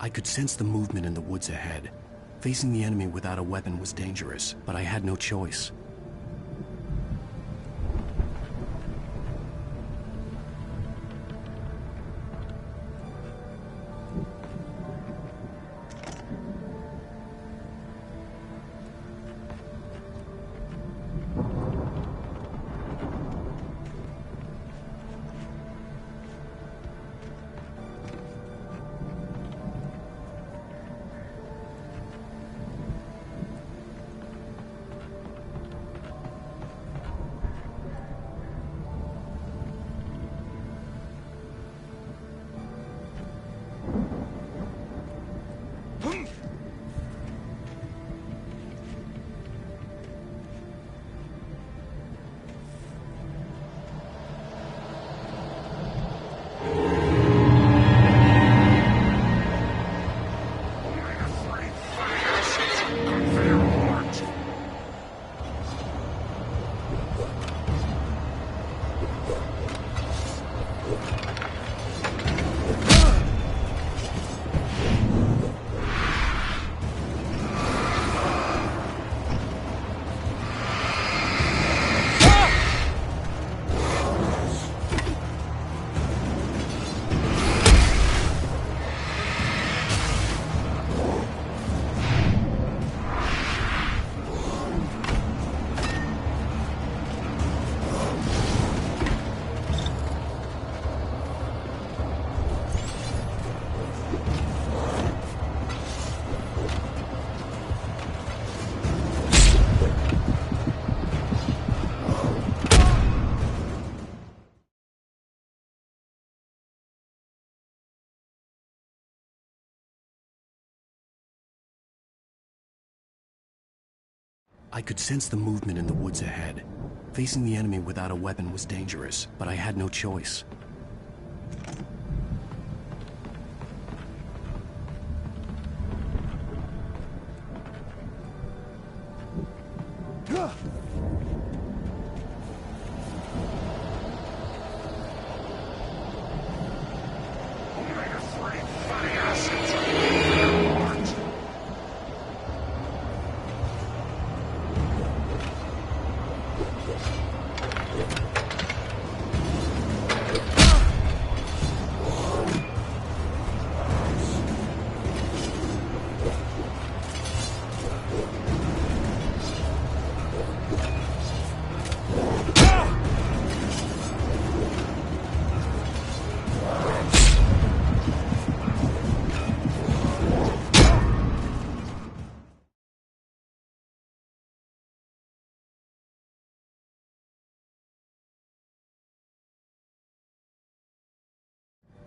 I could sense the movement in the woods ahead. Facing the enemy without a weapon was dangerous, but I had no choice. I could sense the movement in the woods ahead. Facing the enemy without a weapon was dangerous, but I had no choice.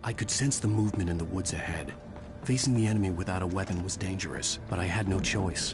I could sense the movement in the woods ahead. Facing the enemy without a weapon was dangerous, but I had no choice.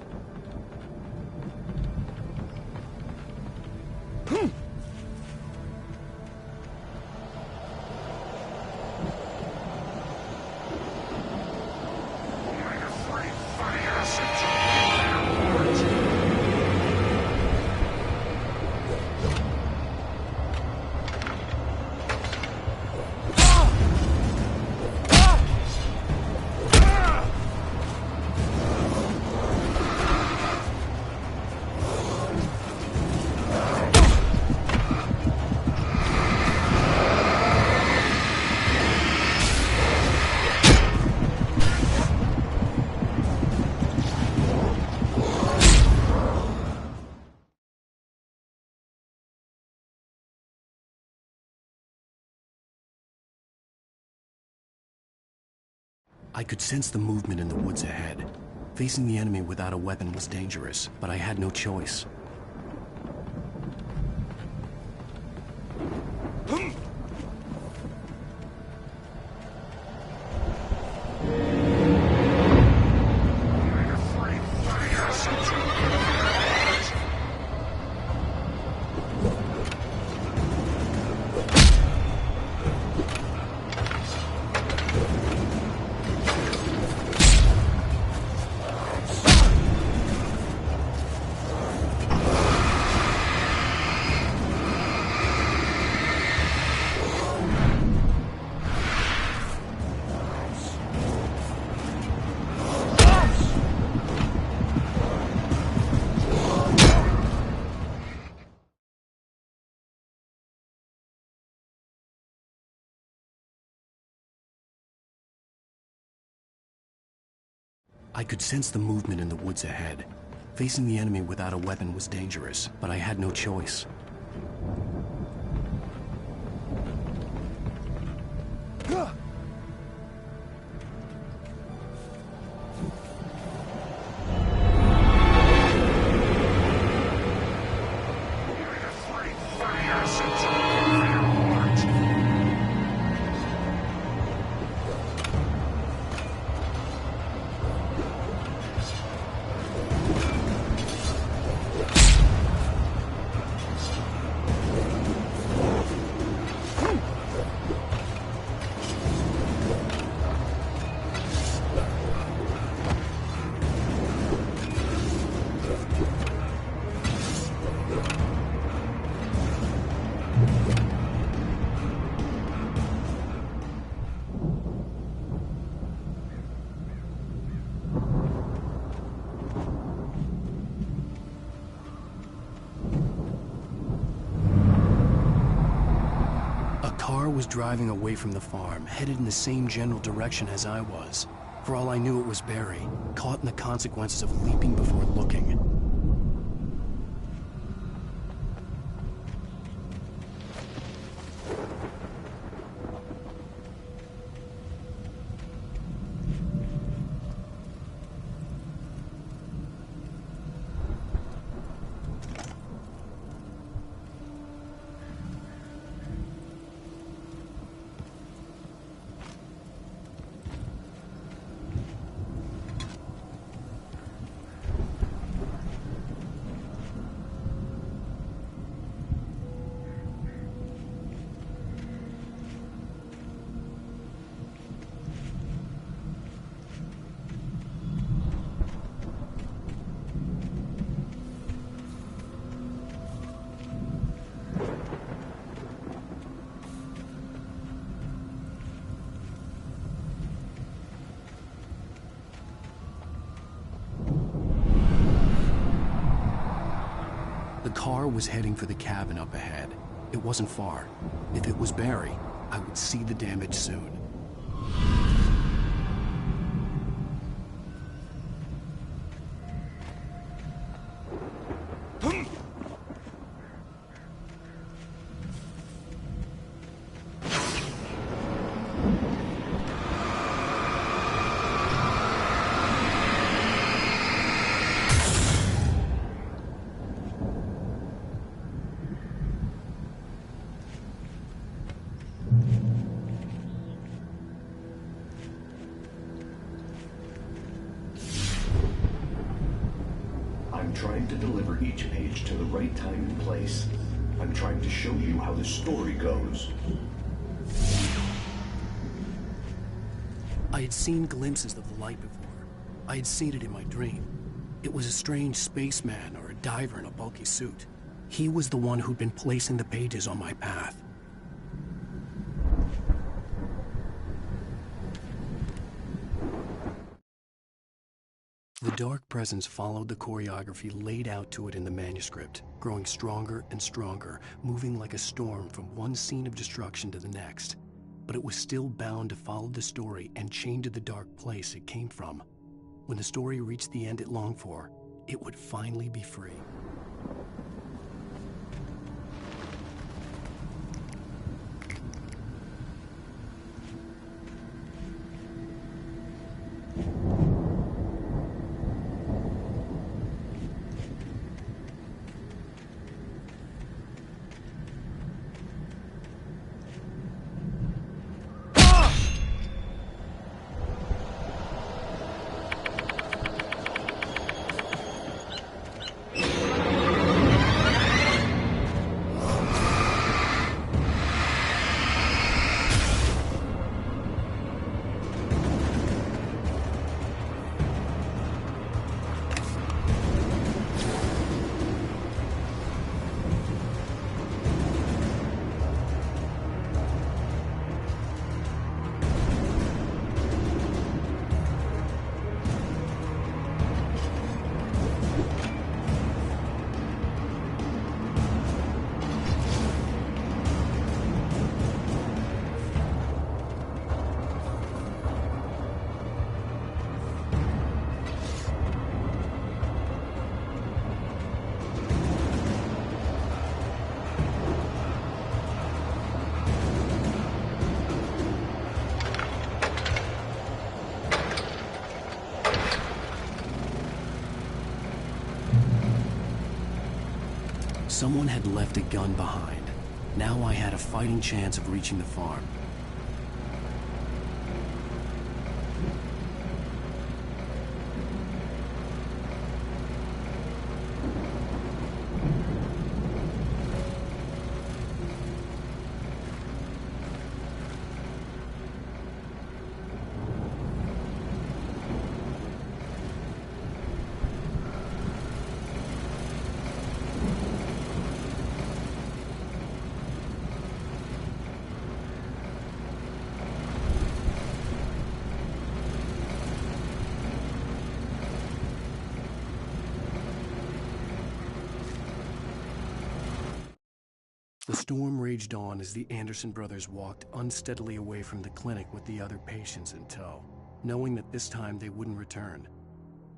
I could sense the movement in the woods ahead. Facing the enemy without a weapon was dangerous, but I had no choice. I could sense the movement in the woods ahead. Facing the enemy without a weapon was dangerous, but I had no choice. Was driving away from the farm, headed in the same general direction as I was. For all I knew, it was Barry, caught in the consequences of leaping before looking. The car was heading for the cabin up ahead. It wasn't far. If it was Barry, I would see the damage soon. I'm trying to deliver each page to the right time and place. I'm trying to show you how the story goes. I had seen glimpses of the light before. I had seen it in my dream. It was a strange spaceman or a diver in a bulky suit. He was the one who'd been placing the pages on my path. The dark presence followed the choreography laid out to it in the manuscript, growing stronger and stronger, moving like a storm from one scene of destruction to the next. But it was still bound to follow the story and chained to the dark place it came from. When the story reached the end it longed for, it would finally be free. Someone had left a gun behind. Now I had a fighting chance of reaching the farm. The storm raged on as the Anderson brothers walked unsteadily away from the clinic with the other patients in tow, knowing that this time they wouldn't return.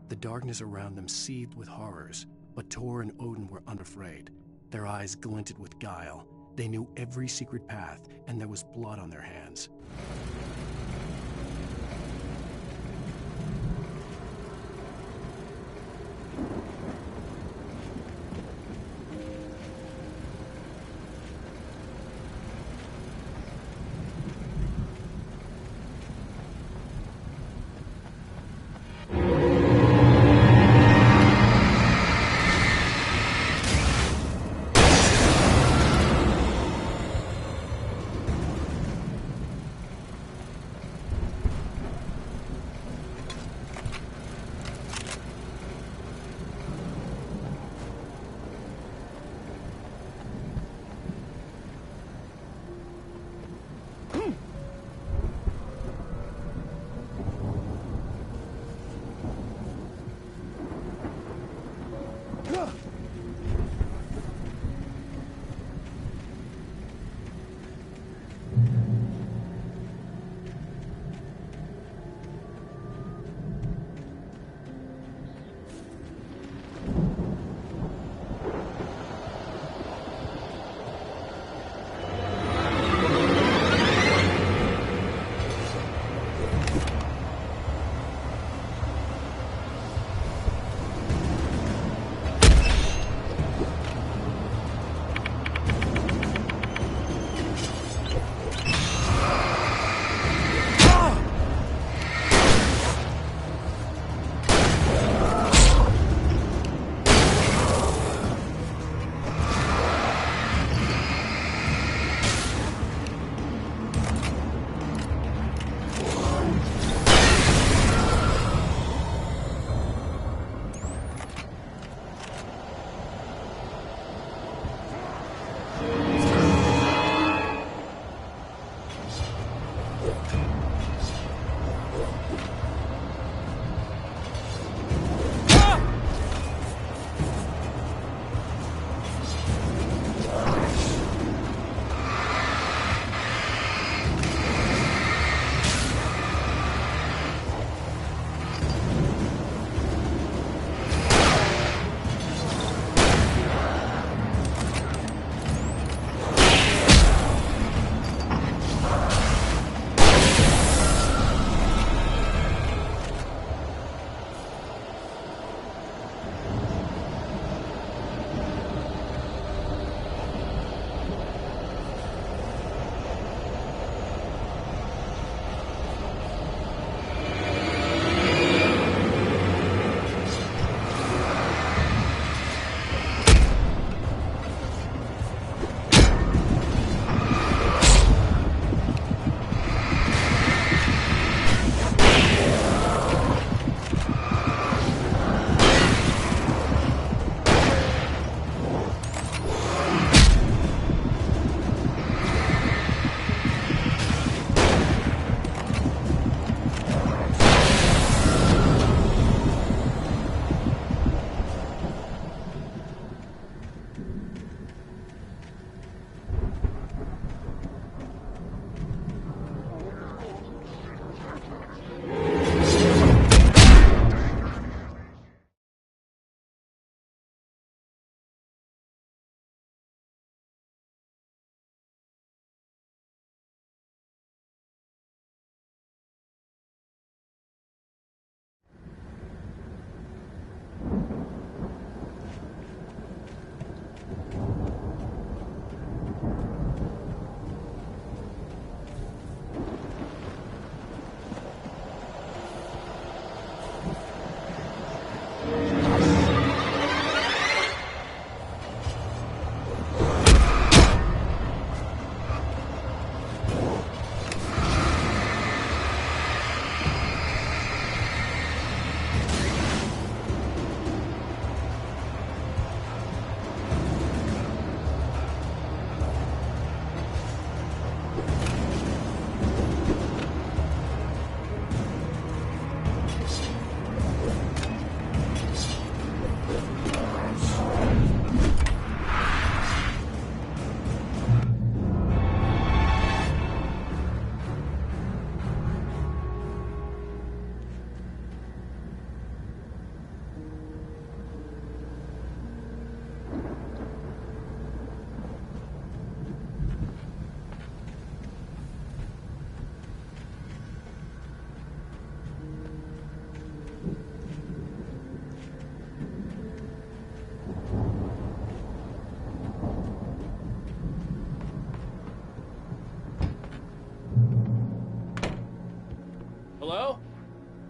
The darkness around them seethed with horrors, but Tor and Odin were unafraid. Their eyes glinted with guile. They knew every secret path, and there was blood on their hands.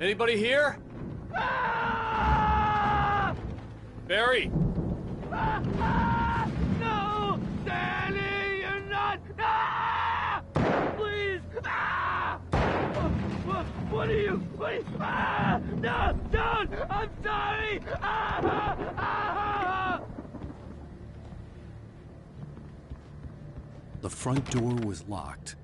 Anybody here? Barry! No! Danny, you're not! Please! What are you? No! Don't! I'm sorry! The front door was locked.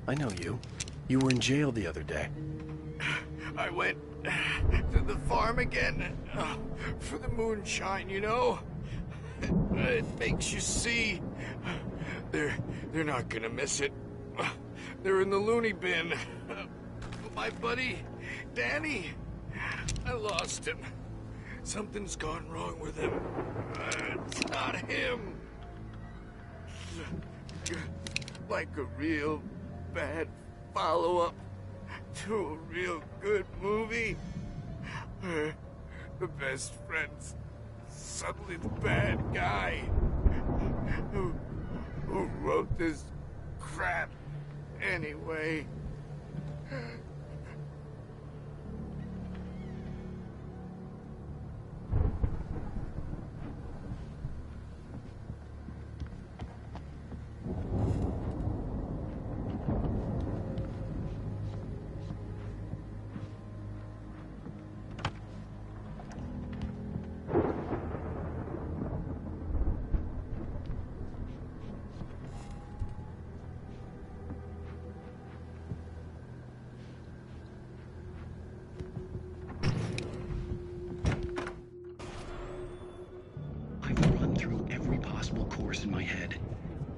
I know you. You were in jail the other day. I went to the farm again for the moonshine, you know? It makes you see. They're not gonna miss it. They're in the loony bin. My buddy, Danny, I lost him. Something's gone wrong with him. It's not him. Like a real bad follow-up to a real good movie where the best friend's suddenly the bad guy who wrote this crap anyway. I've run through every possible course in my head.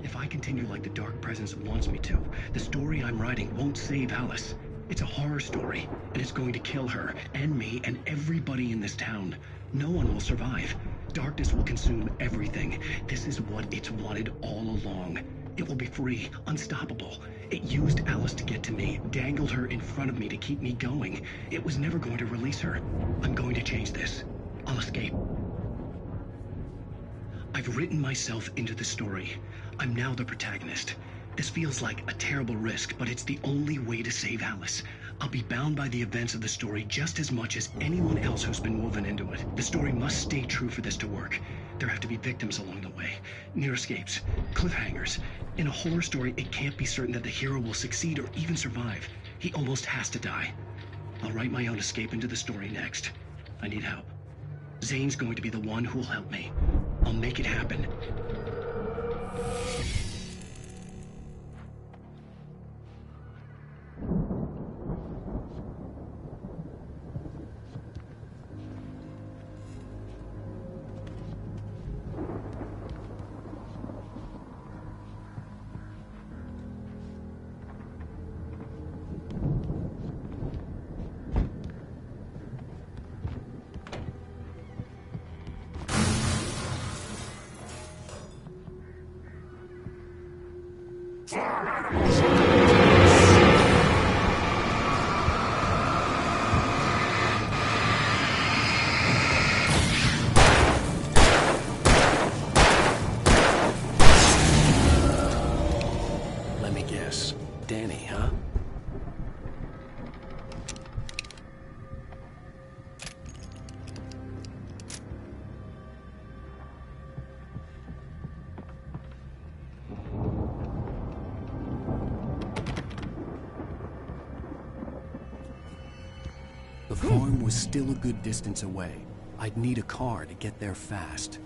If I continue like the Dark Presence wants me to, the story I'm writing won't save Alice. It's a horror story, and it's going to kill her, and me, and everybody in this town. No one will survive. Darkness will consume everything. This is what it's wanted all along. It will be free, unstoppable. It used Alice to get to me, dangled her in front of me to keep me going. It was never going to release her. I'm going to change this. I'll escape. I've written myself into the story. I'm now the protagonist. This feels like a terrible risk, but it's the only way to save Alice. I'll be bound by the events of the story just as much as anyone else who's been woven into it. The story must stay true for this to work. There have to be victims along the way, near escapes, cliffhangers. In a horror story, it can't be certain that the hero will succeed or even survive. He almost has to die. I'll write my own escape into the story next. I need help. Zane's going to be the one who'll help me. I'll make it happen. Let me guess. Danny, huh? The farm was still a good distance away. I'd need a car to get there fast.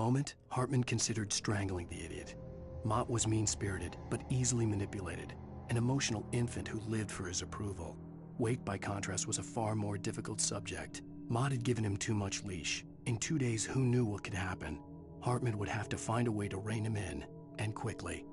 moment, Hartman considered strangling the idiot. Mott was mean-spirited, but easily manipulated, an emotional infant who lived for his approval. Wake, by contrast, was a far more difficult subject. Mott had given him too much leash. In 2 days, who knew what could happen? Hartman would have to find a way to rein him in, and quickly.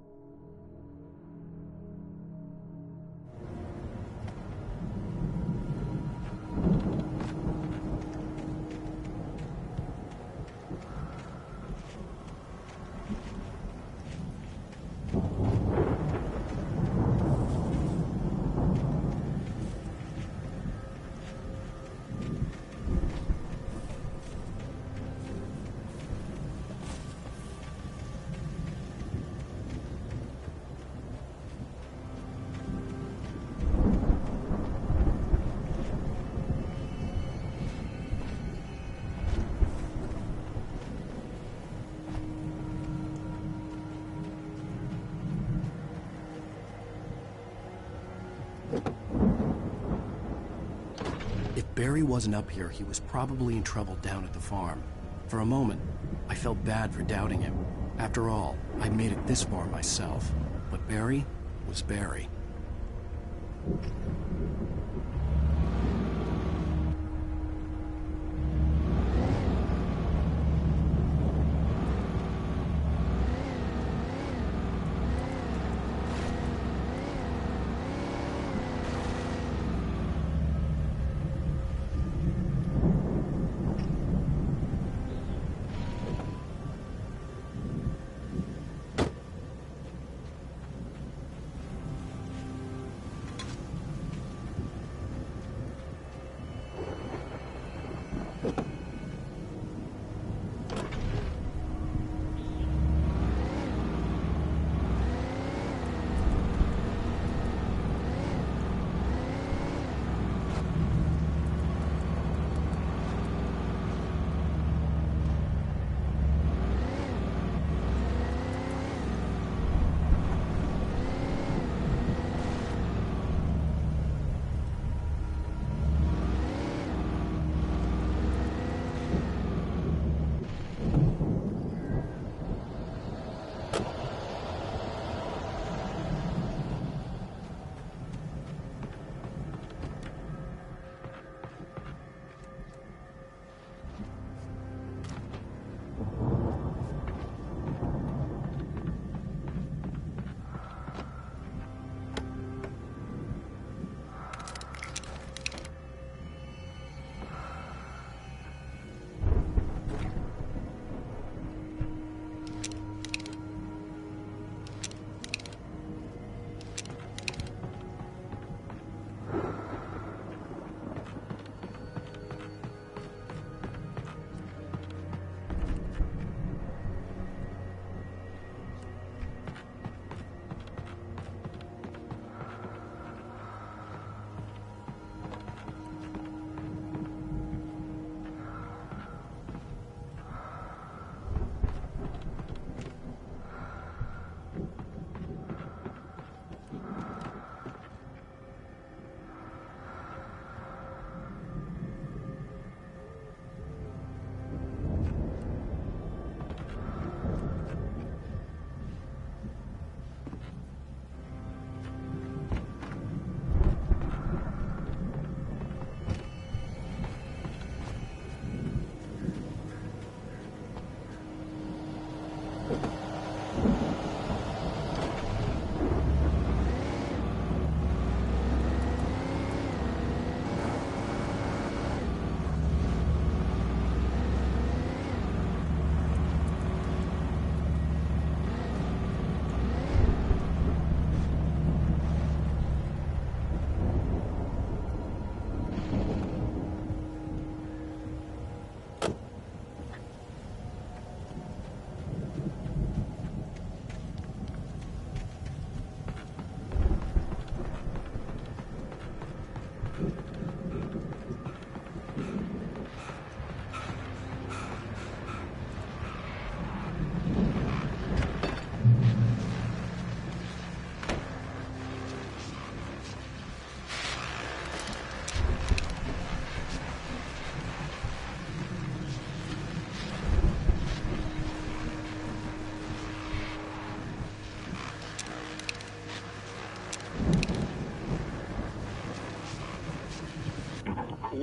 If Barry wasn't up here, he was probably in trouble down at the farm. For a moment, I felt bad for doubting him. After all, I'd made it this far myself. But Barry was Barry.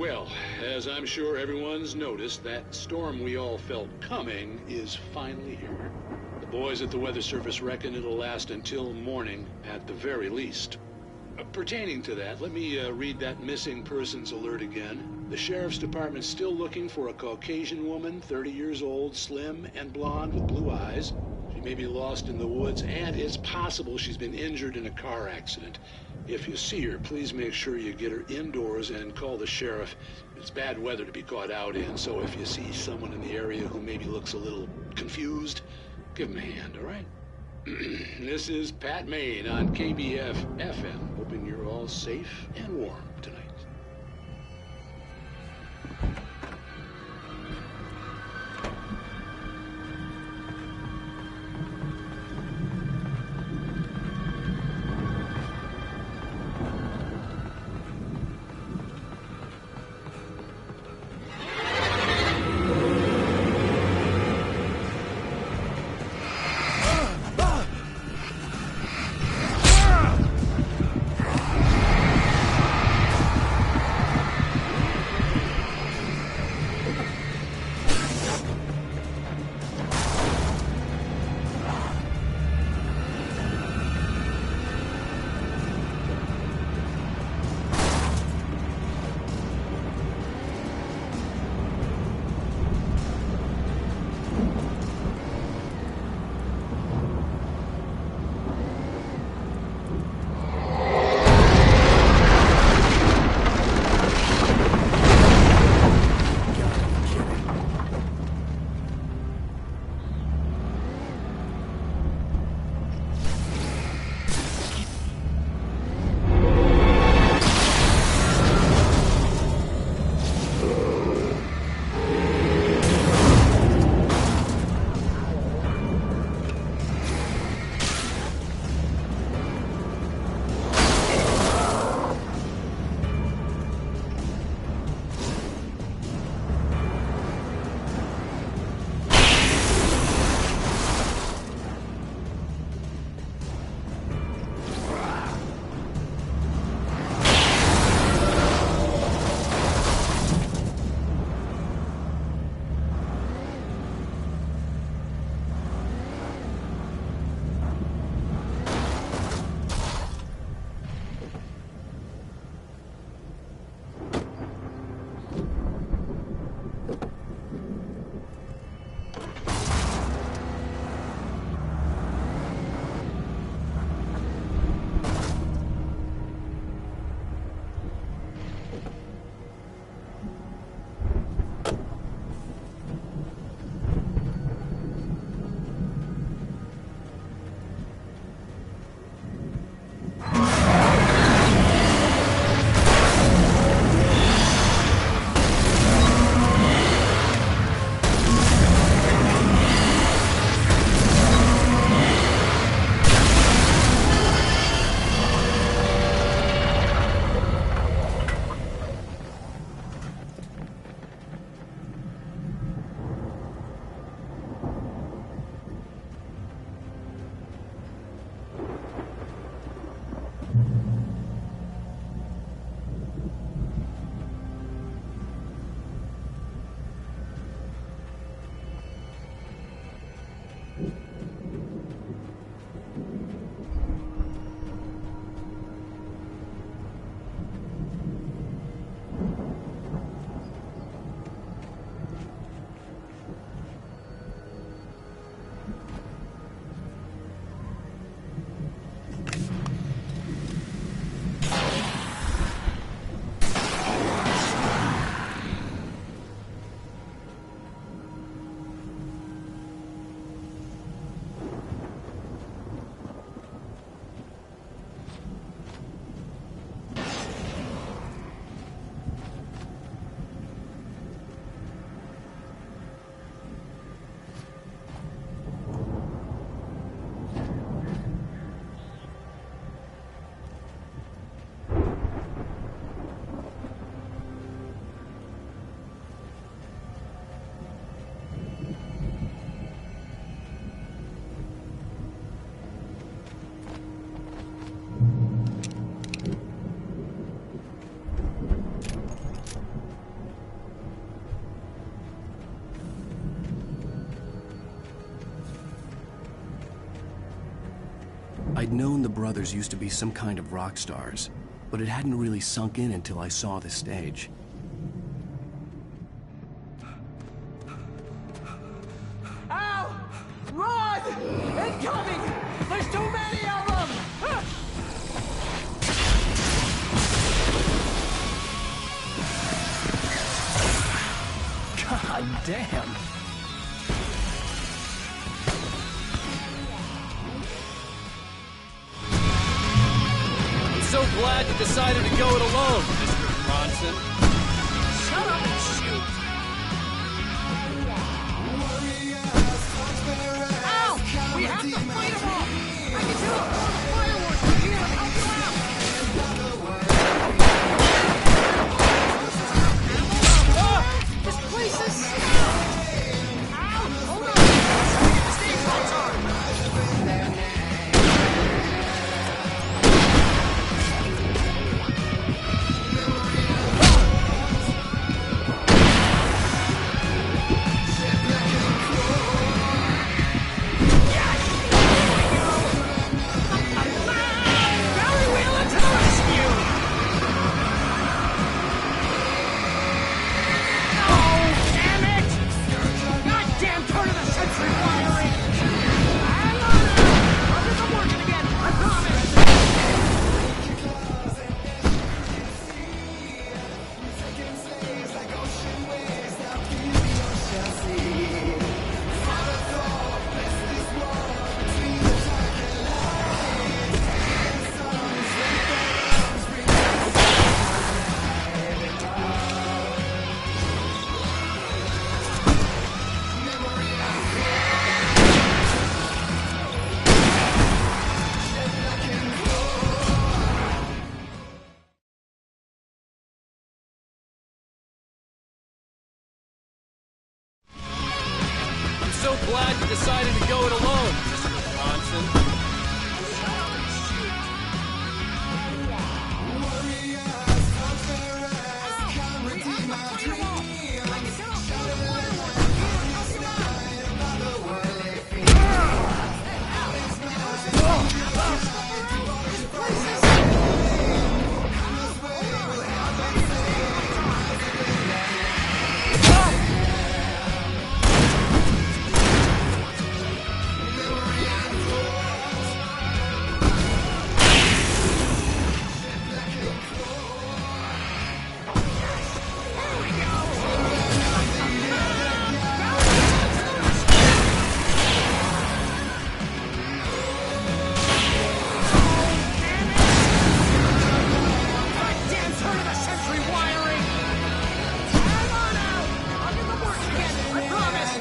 Well, as I'm sure everyone's noticed, that storm we all felt coming is finally here. The boys at the Weather Service reckon it'll last until morning at the very least. Pertaining to that, let me read that missing persons alert again. The Sheriff's Department's still looking for a Caucasian woman, 30 years old, slim and blonde with blue eyes. She may be lost in the woods, and it's possible she's been injured in a car accident. If you see her, please make sure you get her indoors and call the sheriff. It's bad weather to be caught out in, so if you see someone in the area who maybe looks a little confused, give him a hand, all right? This is Pat Maine on KBF FM, hoping you're all safe and warm tonight. I'd known the brothers used to be some kind of rock stars, but it hadn't really sunk in until I saw the stage. Ow! Run! Incoming! There's too many of them! God damn! I'm so glad you decided to go it alone, Mr. Bronson. Shut up and shoot! Ow! We have to fight them all! I can do it for the fireworks! I'm here to help you out! This place is stacked! Ow! Hold on! The stage lights on! Barry Wheeler to the rescue! Oh, damn it! Goddamn turn of the century wiring! Hang on now! I'll get them working again, I promise! I'm so glad you decided to go it alone, Mr. Bronson. Goddamn turn of the century wiring! Hang on now! I'll get them working again, I promise!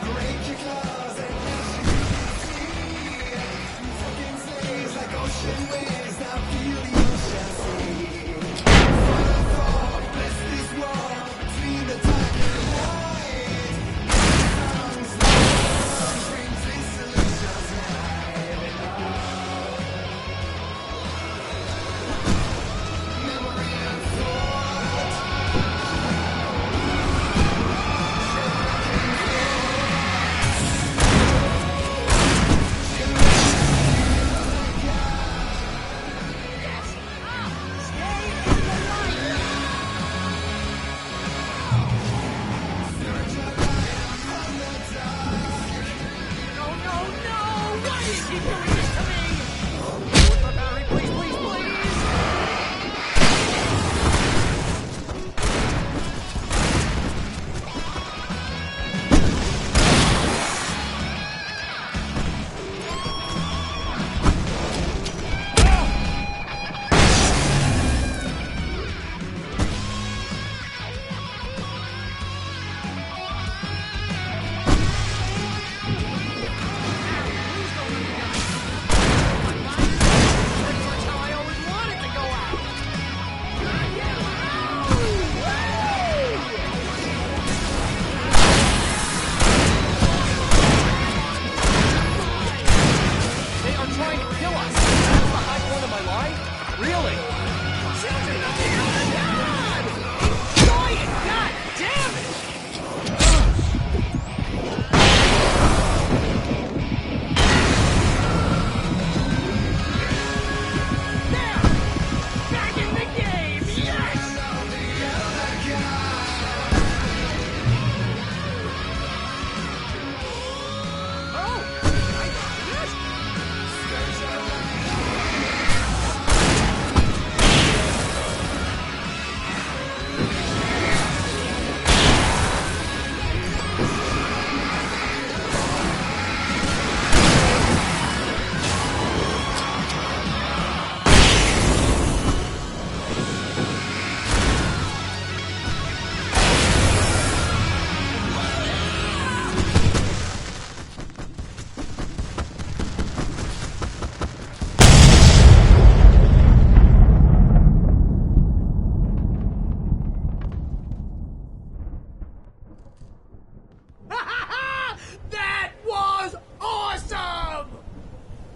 No, no, no! Why do you keep doing this to me? The battery, please, please, please! That's how I always wanted to go out! They are trying to kill us! That's the high point of my life? Really? Children of the God! Enjoy it! God damn it!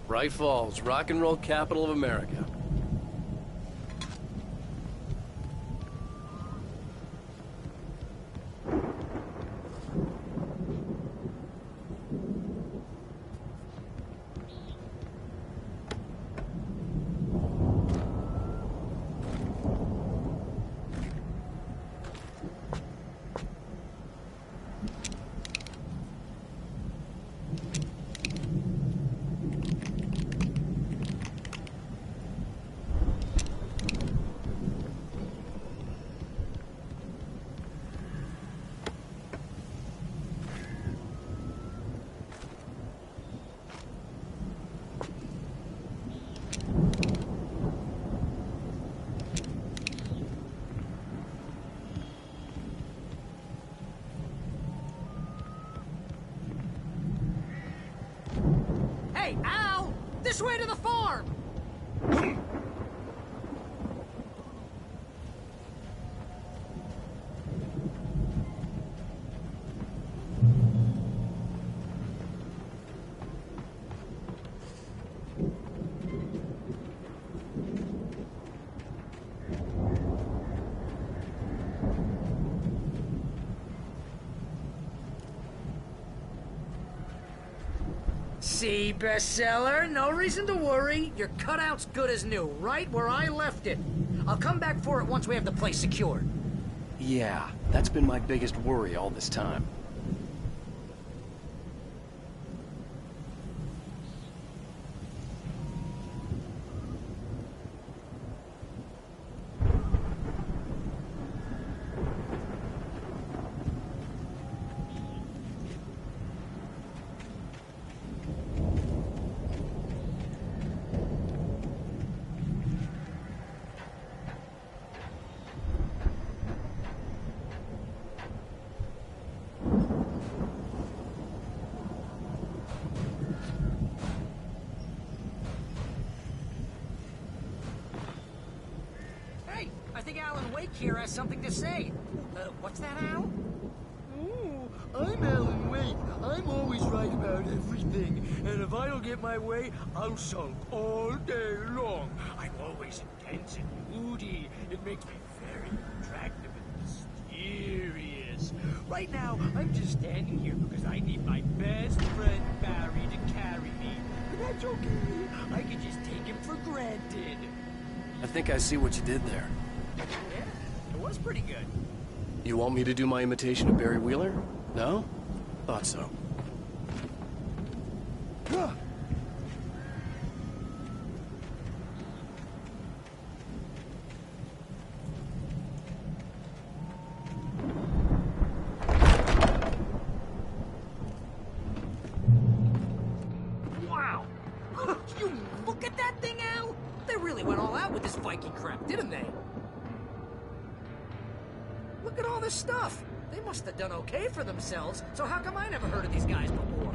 Bright Falls, rock and roll capital of America. Hey, Al! This way to the farm! See, bestseller, no reason to worry. Your cutout's good as new, right where I left it. I'll come back for it once we have the place secured. Yeah, that's been my biggest worry all this time. Hey, I think Alan Wake here has something to say. What's that, Al? Ooh, I'm Alan Wake. I'm always right about everything. And if I don't get my way, I'll sulk all day long. I'm always intense and moody. It makes me very attractive and mysterious. Right now, I'm just standing here because I need my best friend Barry to carry me. But that's okay. I can just take him for granted. I think I see what you did there. Yeah, it was pretty good. You want me to do my imitation of Barry Wheeler? No? Thought so. Wow! You look at that thing, Al! They really went all out with this Viking crap, didn't they? Look at all this stuff. They must have done okay for themselves, so how come I never heard of these guys before?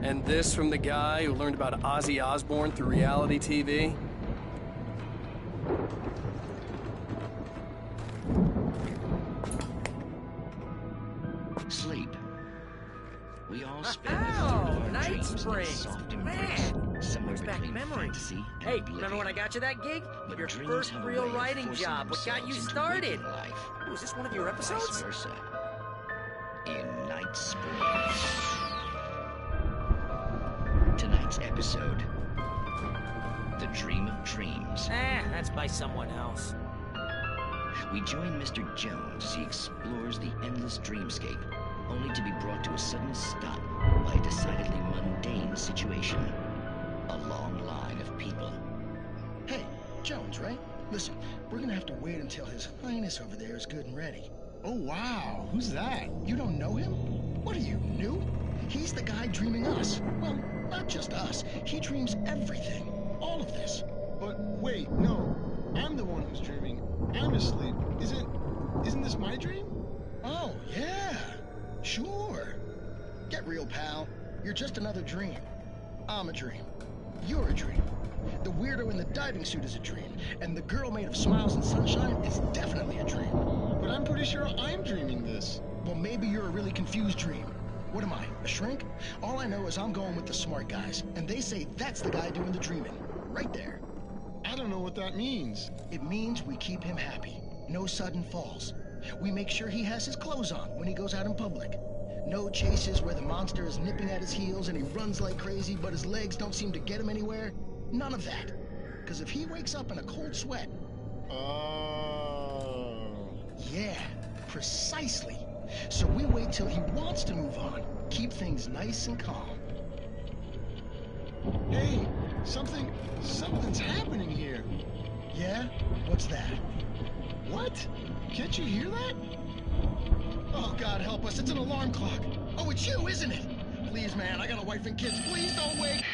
And this from the guy who learned about Ozzy Osbourne through reality TV? Sleep. We all spend Oh, our Night dreams in Springs. soft embrace, Man, somewhere brings back between memories. fantasy and Hey, oblivion. remember when I got you that gig? But Your dreams first have a real way of writing forcing job. What got you themselves into started? waking life, Was this one of your or episodes? Vice versa. In Night Springs. Tonight's episode: The Dream of Dreams. That's by someone else. We join Mr. Jones as he explores the endless dreamscape, only to be brought to a sudden stop by a decidedly mundane situation. A long line of people. Hey, Jones, right? Listen, we're gonna have to wait until His Highness over there is good and ready. Oh, wow. Who's that? You don't know him? What are you, new? He's the guy dreaming us. Well, not just us. He dreams everything. All of this. But wait, no. I'm the one who's dreaming. I'm asleep. Isn't this my dream? Oh, yeah. Sure. Get real, pal. You're just another dream. I'm a dream. You're a dream. The weirdo in the diving suit is a dream. And the girl made of smiles and sunshine is definitely a dream. But I'm pretty sure I'm dreaming this. Well, maybe you're a really confused dream. What am I, a shrink? All I know is I'm going with the smart guys, and they say that's the guy doing the dreaming. Right there. I don't know what that means. It means we keep him happy. No sudden falls. We make sure he has his clothes on when he goes out in public. No chases where the monster is nipping at his heels and he runs like crazy, but his legs don't seem to get him anywhere. None of that. Because if he wakes up in a cold sweat... Oh. Yeah, precisely. So we wait till he wants to move on. Keep things nice and calm. Hey, something's happening here. Yeah? What's that? What? Can't you hear that? Oh, God help us, it's an alarm clock. Oh, it's you, isn't it? Please, man, I got a wife and kids. Please don't wake.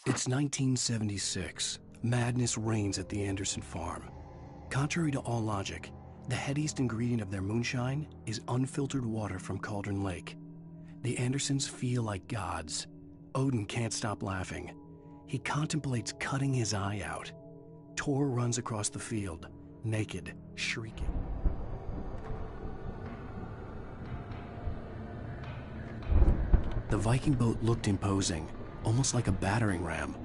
It's 1976. Madness reigns at the Anderson farm. Contrary to all logic, the headiest ingredient of their moonshine is unfiltered water from Cauldron Lake. The Andersons feel like gods. Odin can't stop laughing. He contemplates cutting his eye out. Tor runs across the field, naked, shrieking. The Viking boat looked imposing, almost like a battering ram.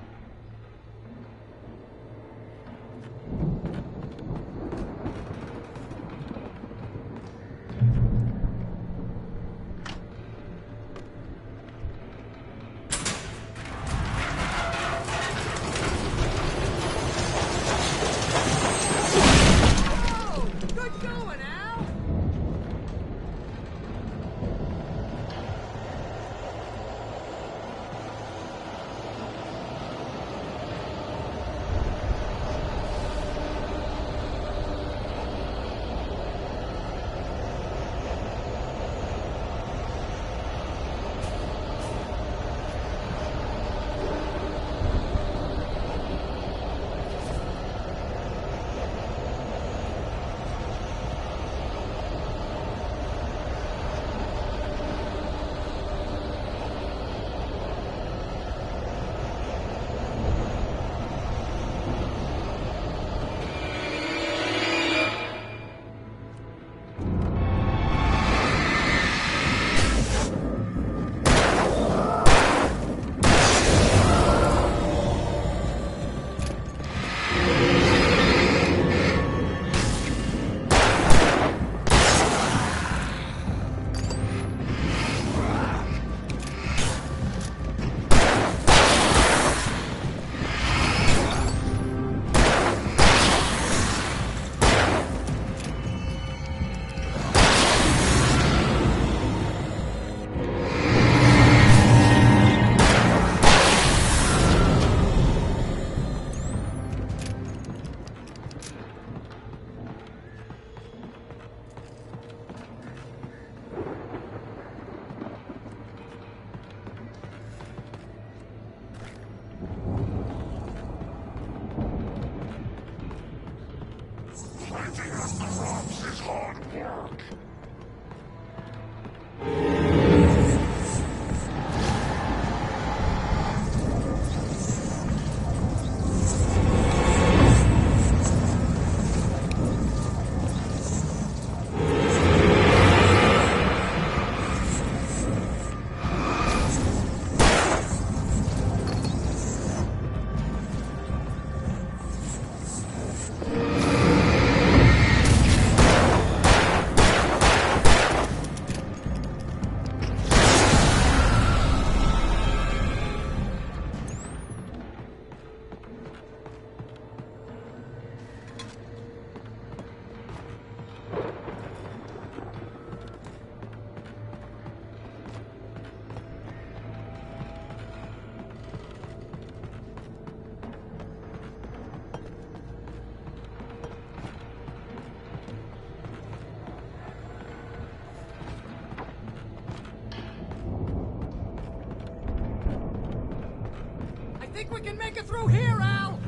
think we can make it through here, Al?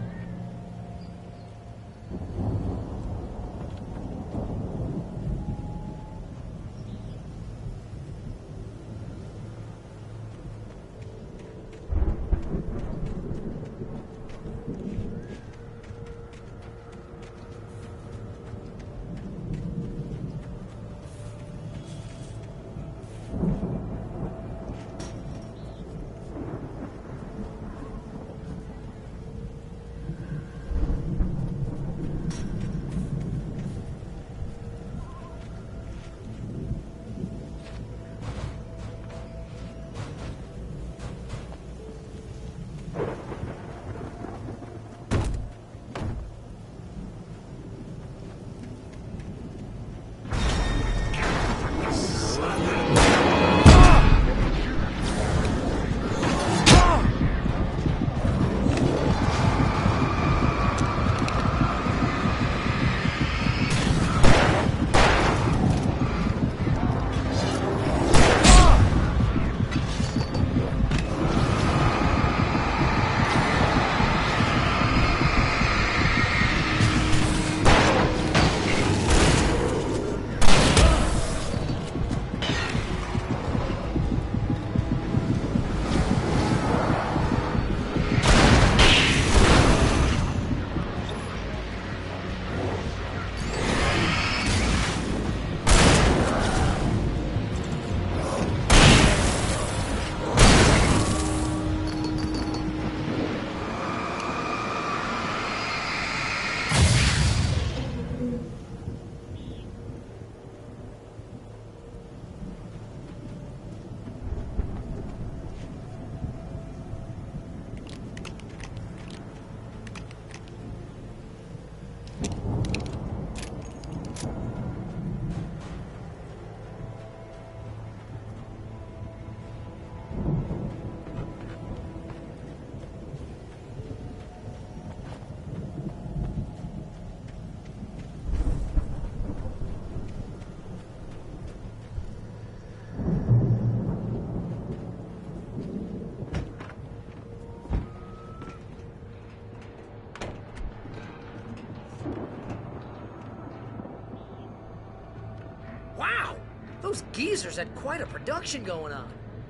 Those geezers had quite a production going on.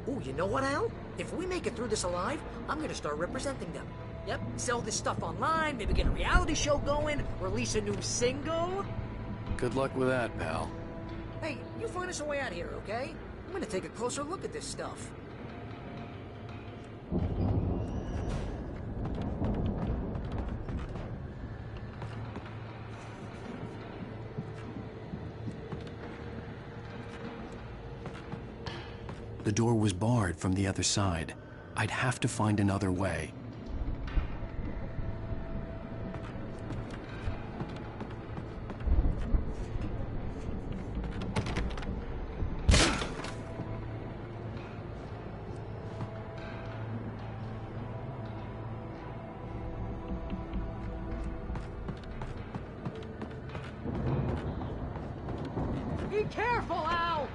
Ooh, you know what, Al? If we make it through this alive, I'm gonna start representing them. Yep, sell this stuff online, maybe get a reality show going, release a new single. Good luck with that, pal. Hey, you find us a way out of here, okay? I'm gonna take a closer look at this stuff. The door was barred from the other side. I'd have to find another way. Be careful, Al!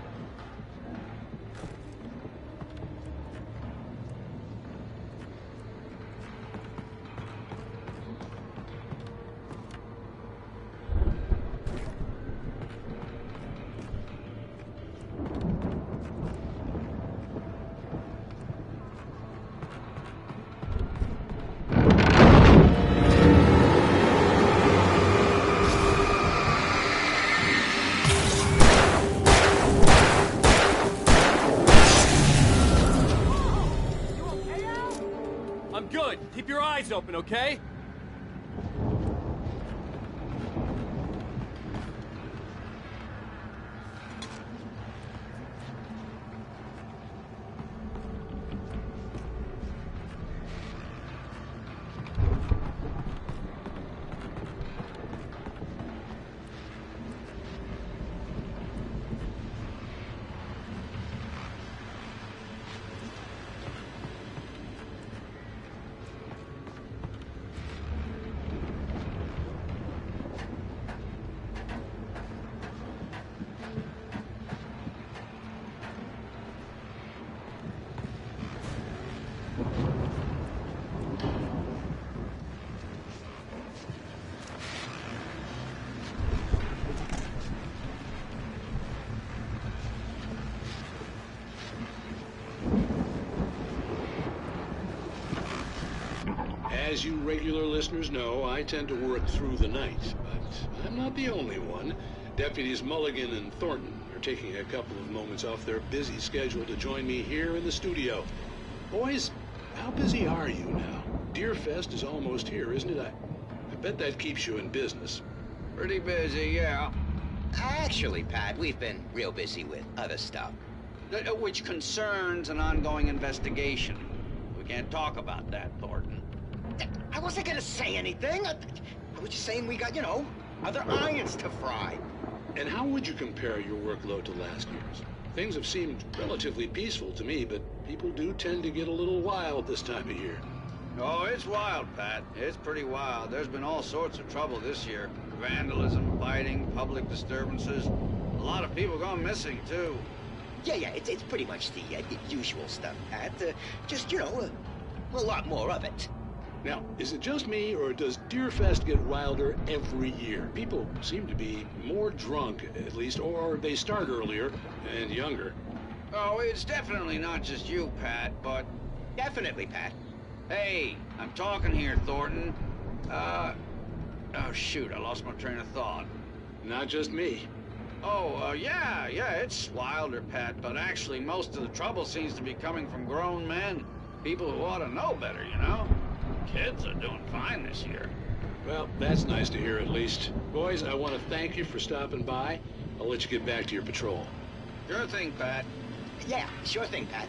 I'm good. Keep your eyes open, okay? As you regular listeners know, I tend to work through the night, but I'm not the only one. Deputies Mulligan and Thornton are taking a couple of moments off their busy schedule to join me here in the studio. Boys, how busy are you now? Deerfest is almost here, isn't it? I bet that keeps you in business. Pretty busy, yeah. Actually, Pat, we've been real busy with other stuff, which concerns an ongoing investigation. We can't talk about that, Thornton. I wasn't gonna say anything. I was just saying we got, other irons to fry. And how would you compare your workload to last year's? Things have seemed relatively peaceful to me, but people do tend to get a little wild this time of year. Oh, it's wild, Pat. It's pretty wild. There's been all sorts of trouble this year. Vandalism, fighting, public disturbances. A lot of people gone missing, too. Yeah, it's pretty much the usual stuff, Pat. Just, a lot more of it. Now, is it just me, or does Deerfest get wilder every year? People seem to be more drunk, at least, or they start earlier and younger. Oh, it's definitely not just you, Pat, but... Definitely, Pat. Hey, I'm talking here, Thornton. Oh, shoot, I lost my train of thought. Not just me. Oh, yeah, it's wilder, Pat, but actually most of the trouble seems to be coming from grown men. People who ought to know better, Kids are doing fine this year. Well, that's nice to hear at least. Boys, I want to thank you for stopping by. I'll let you get back to your patrol. Sure thing, Pat. Yeah, sure thing, Pat.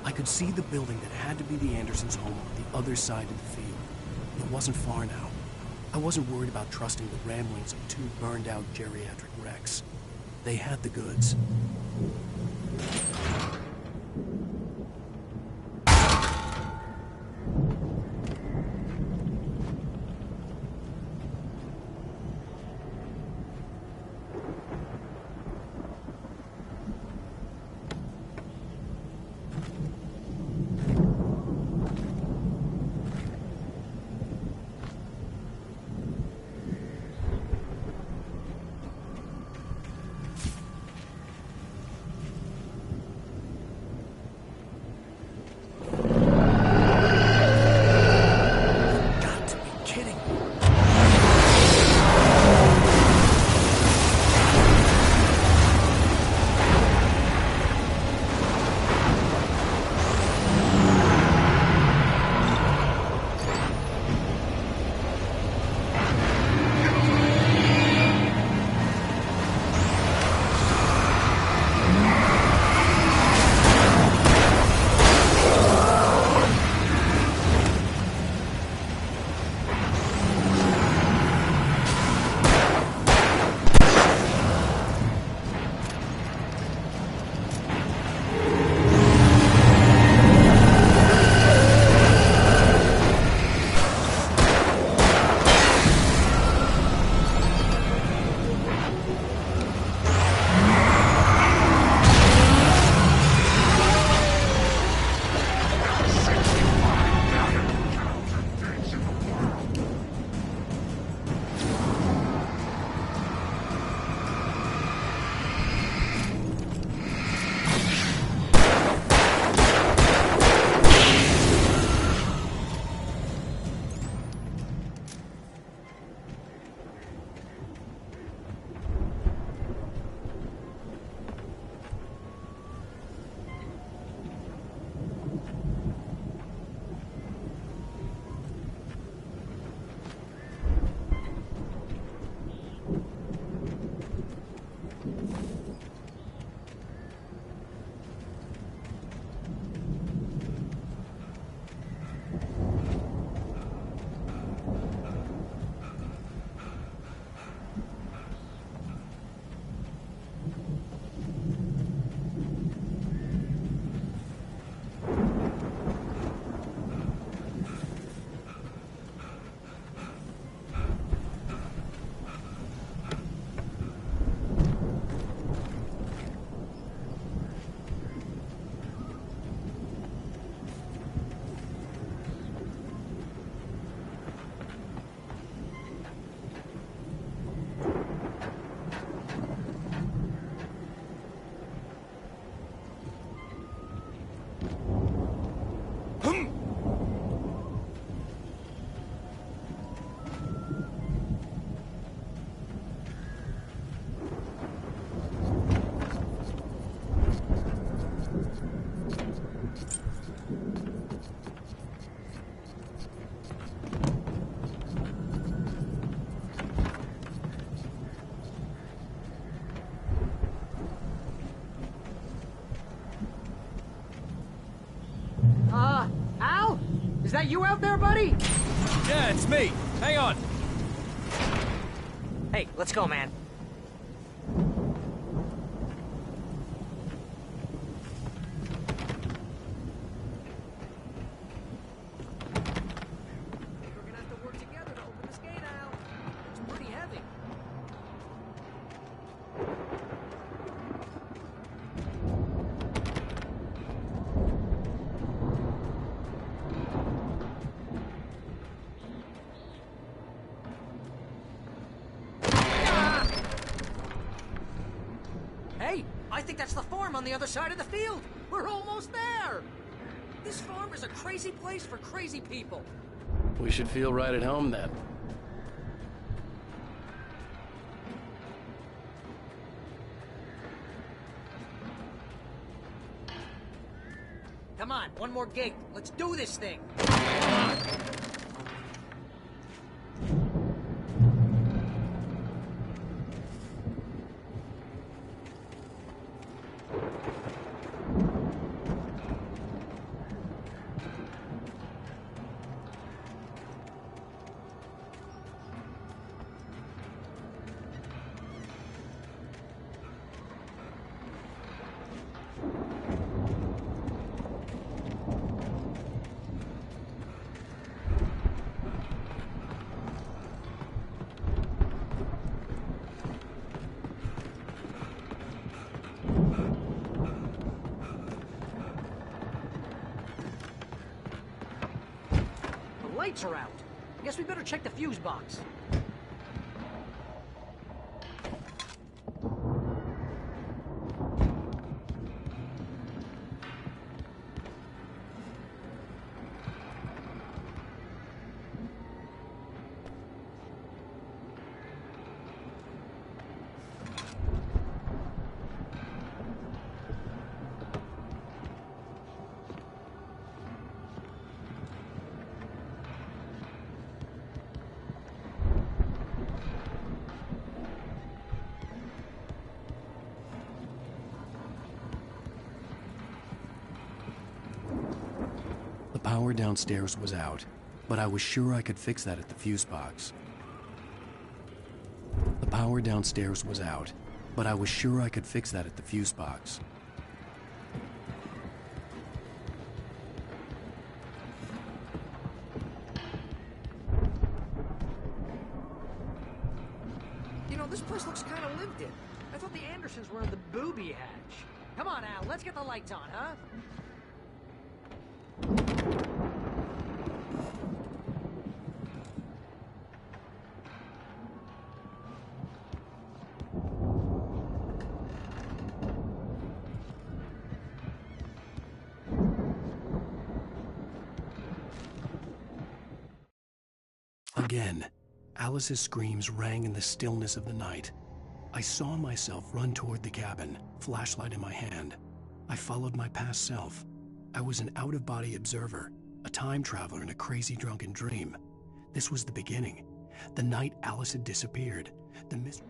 I could see the building that had to be the Andersons' home on the other side of the field. It wasn't far now. I wasn't worried about trusting the ramblings of two burned-out geriatric wrecks. They had the goods. Is that you out there, buddy? Yeah, it's me. Hang on. Hey, let's go, man. We're gonna have to work together to open this gate out. It's pretty heavy. Hey, I think that's the farm on the other side of the field. We're almost there. This farm is a crazy place for crazy people. We should feel right at home then. Come on, one more gate. Let's do this thing. Lights are out. I guess we better check the fuse box. The power downstairs was out, but I was sure I could fix that at the fuse box. The power downstairs was out, but I was sure I could fix that at the fuse box. You know, this place looks kind of lived in. I thought the Andersons were in the booby hatch. Come on, Al, let's get the lights on, huh? Again, Alice's screams rang in the stillness of the night. I saw myself run toward the cabin, flashlight in my hand. I followed my past self. I was an out-of-body observer, a time traveler in a crazy drunken dream. This was the beginning. The night Alice had disappeared. The mystery.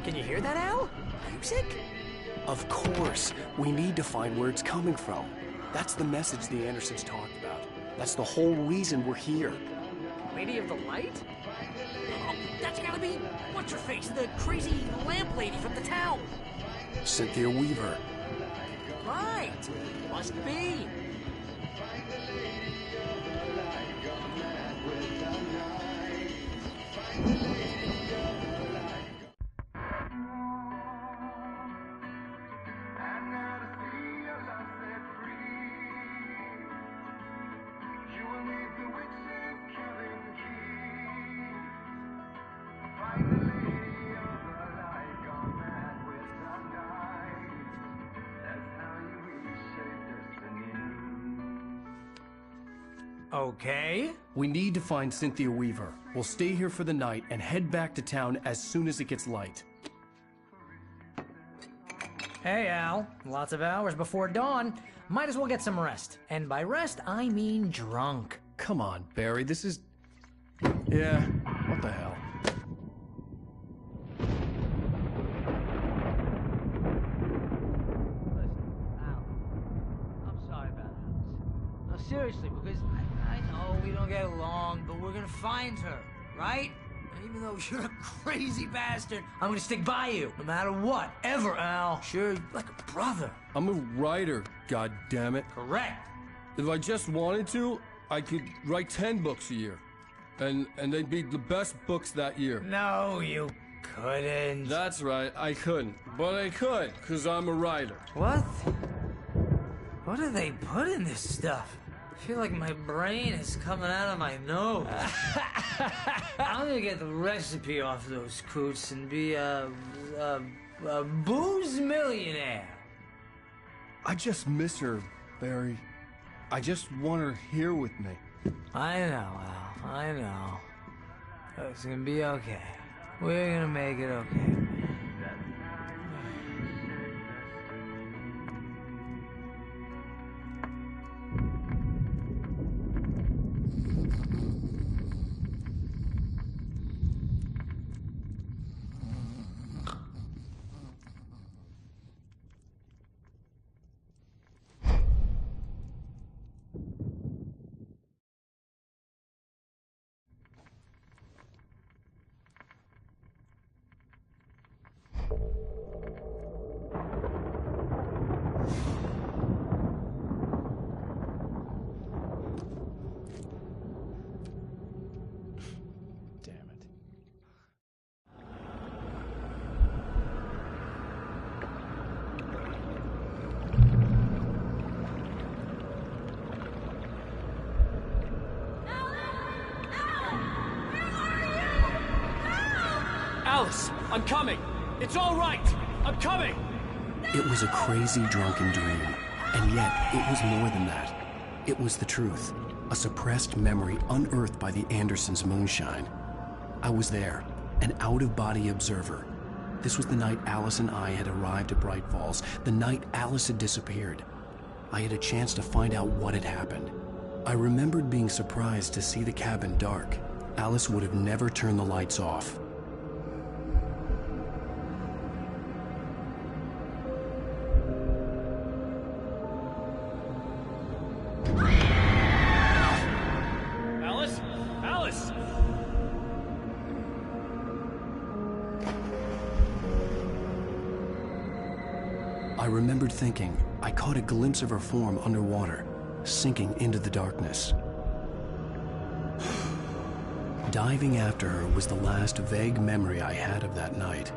Can you hear that, Al? Music? Of course, we need to find where it's coming from. That's the message the Andersons talked about. That's the whole reason we're here. Lady of the Light? Oh, that's gotta be, what's-her-face, the crazy lamp lady from the town. Cynthia Weaver. Right, must be. Okay. We need to find Cynthia Weaver. We'll stay here for the night and head back to town as soon as it gets light. Hey, Al. Lots of hours before dawn. Might as well get some rest. And by rest, I mean drunk. Come on, Barry, this is... Yeah, what the hell? Seriously, because I know we don't get along, but we're gonna find her, right? And even though you're a crazy bastard, I'm gonna stick by you, no matter what, ever, Al. Sure, like a brother. I'm a writer, goddammit. Correct. If I just wanted to, I could write 10 books a year. And they'd be the best books that year. No, you couldn't. That's right, I couldn't. But I could, because I'm a writer. What? What do they put in this stuff? I feel like my brain is coming out of my nose. I'm gonna get the recipe off those coots and be a booze millionaire. I just miss her, Barry. I just want her here with me. I know, Al. I know. It's gonna be okay. We're gonna make it okay. Alice, I'm coming. It's all right. I'm coming. It was a crazy drunken dream, and yet it was more than that. It was the truth, a suppressed memory unearthed by the Andersons' moonshine. I was there, an out-of-body observer. This was the night Alice and I had arrived at Bright Falls, the night Alice had disappeared. I had a chance to find out what had happened. I remembered being surprised to see the cabin dark. Alice would have never turned the lights off. Alice? Alice! I remembered thinking I caught a glimpse of her form underwater, sinking into the darkness. Diving after her was the last vague memory I had of that night.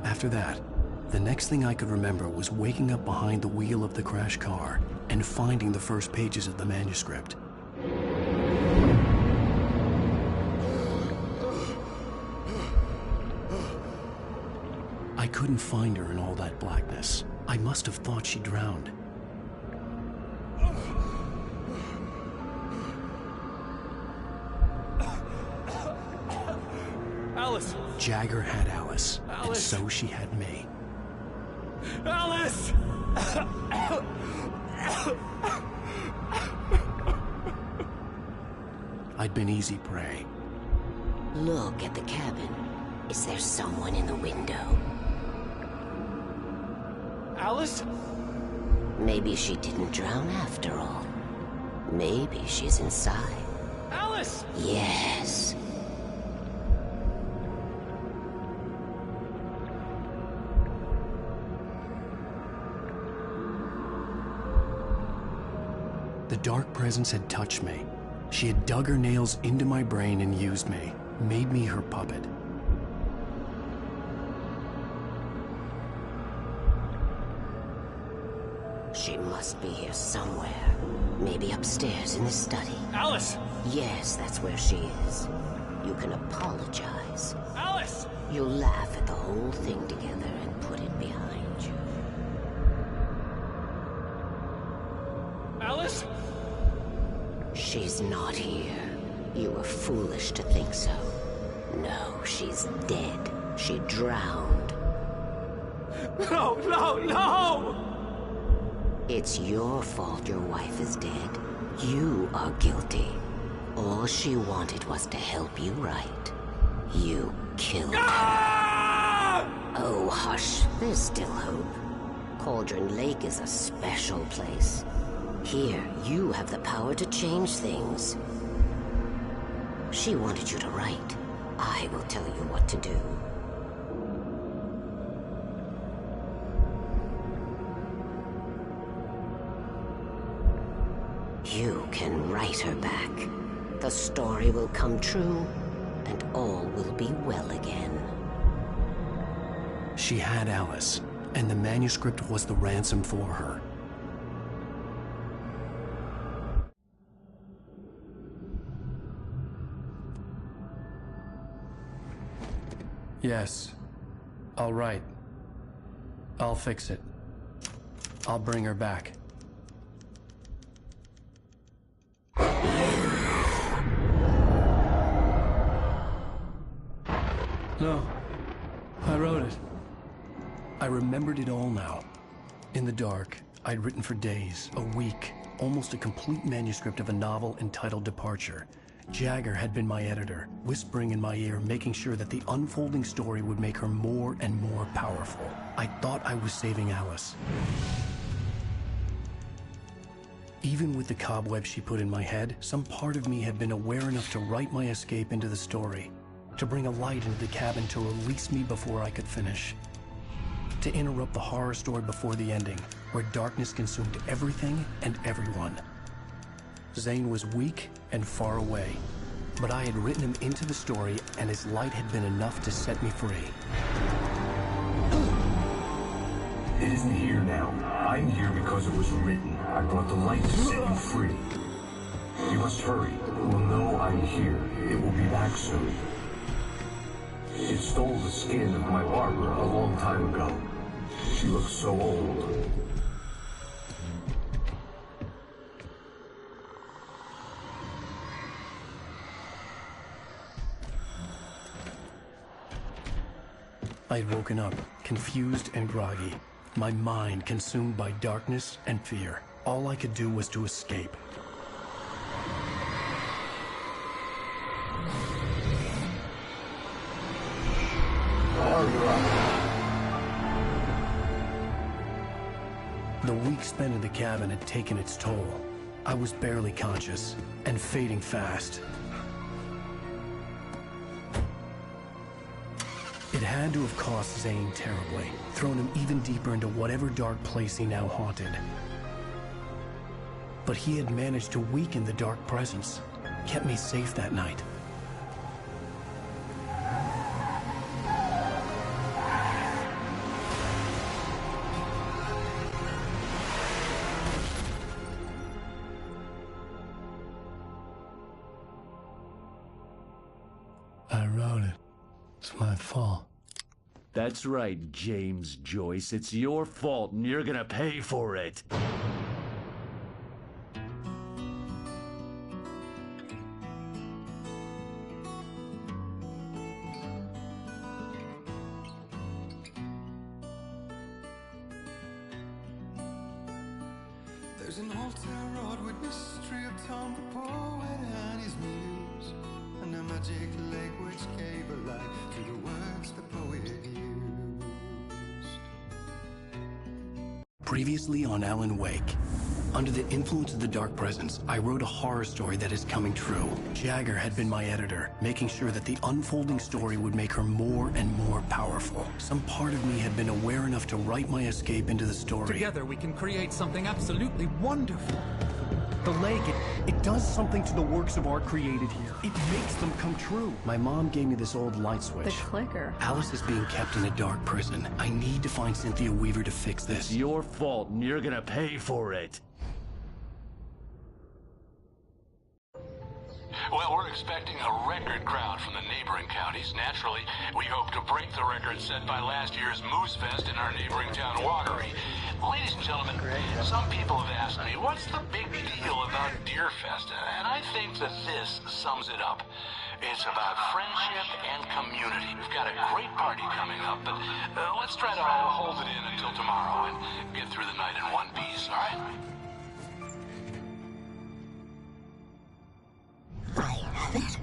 After that, the next thing I could remember was waking up behind the wheel of the crashed car and finding the first pages of the manuscript. I couldn't find her in all that blackness. I must have thought she drowned. Alice! Jagger had Alice, and Alice! so she had me. Alice! I'd been easy prey. Look at the cabin. Is there someone in the window? Alice? Maybe she didn't drown after all. Maybe she's inside. Alice! Yes. The dark presence had touched me. She had dug her nails into my brain and used me, made me her puppet. She must be here somewhere. Maybe upstairs in the study. Alice! Yes, that's where she is. You can apologize. Alice! You'll laugh at the whole thing together and put it behind you. Alice? Shh. She's not here. You were foolish to think so. No, she's dead. She drowned. No, no, no! It's your fault your wife is dead. You are guilty. All she wanted was to help you right. You killed her. Oh, hush. There's still hope. Cauldron Lake is a special place. Here, you have the power to change things. She wanted you to write. I will tell you what to do. You can write her back. The story will come true, and all will be well again. She had Alice, and the manuscript was the ransom for her. Yes. All right. I'll fix it. I'll bring her back. No. I wrote it. I remembered it all now. In the dark, I'd written for days, a week, almost a complete manuscript of a novel entitled Departure. Jagger had been my editor, whispering in my ear, making sure that the unfolding story would make her more and more powerful. I thought I was saving Alice. Even with the cobwebs she put in my head, some part of me had been aware enough to write my escape into the story, to bring a light into the cabin to release me before I could finish, to interrupt the horror story before the ending, where darkness consumed everything and everyone. Zane was weak and far away, but I had written him into the story, and his light had been enough to set me free. It isn't here now. I'm here because it was written. I brought the light to set you free. You must hurry. We'll know I'm here. It will be back soon. It stole the skin of my Barbara a long time ago. She looks so old. I'd woken up, confused and groggy, my mind consumed by darkness and fear. All I could do was to escape. The week spent in the cabin had taken its toll. I was barely conscious, and fading fast. It had to have cost Zane terribly, thrown him even deeper into whatever dark place he now haunted. But he had managed to weaken the dark presence, kept me safe that night. I wrote it. It's my fault. That's right, James Joyce. It's your fault, and you're gonna pay for it. There's an altar wrought with mystery of Tom the poet and his muse, and a magic lake which gave a light to the words the poet used. Previously on Alan Wake. Under the influence of the dark presence, I wrote a horror story that is coming true. Jagger had been my editor, making sure that the unfolding story would make her more and more powerful. Some part of me had been aware enough to write my escape into the story. Together we can create something absolutely wonderful. The lake, it does something to the works of art created here. It makes them come true. My mom gave me this old light switch. The clicker. Alice is being kept in a dark prison. I need to find Cynthia Weaver to fix this. It's your fault, and you're gonna pay for it. Well, we're expecting a record crowd from the neighboring counties. Naturally, we hope to break the record set by last year's Moose Fest in our neighboring town, Watery. Ladies and gentlemen, some people have asked me, what's the big deal about Deer Fest? And I think that this sums it up. It's about friendship and community. We've got a great party coming up, but let's try to hold it in until tomorrow and get through the night in one piece, all right? I have it.